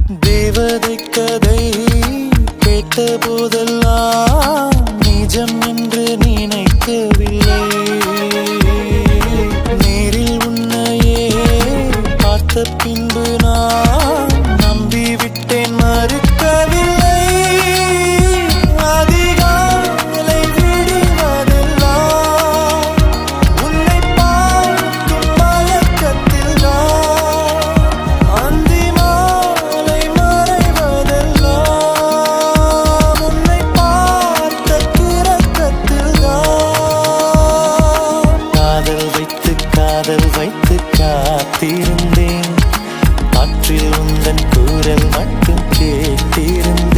தேவதை கதை கேட்ட போதெல்லாம் நிஜம் என்று நினைக்கவில்லை. நேரில் உன்னையே பார்த்த பின்பு நான் நம்பிவிட்டேன், மறுக்கவில்லை. அதிகாலை விடுவதெல்லாம் உன்னை பார்க்கும் மயக்கத்தில் தான், அந்தி மாலை மறைவதெல்லாம் உன்னை பார்த்த கிறக்கத்தில் தான். காதல் வைத்து காத்திருந்தேன், காற்றில் உந்தன் குரல் மட்டும் கேட்டிருந்தேன்.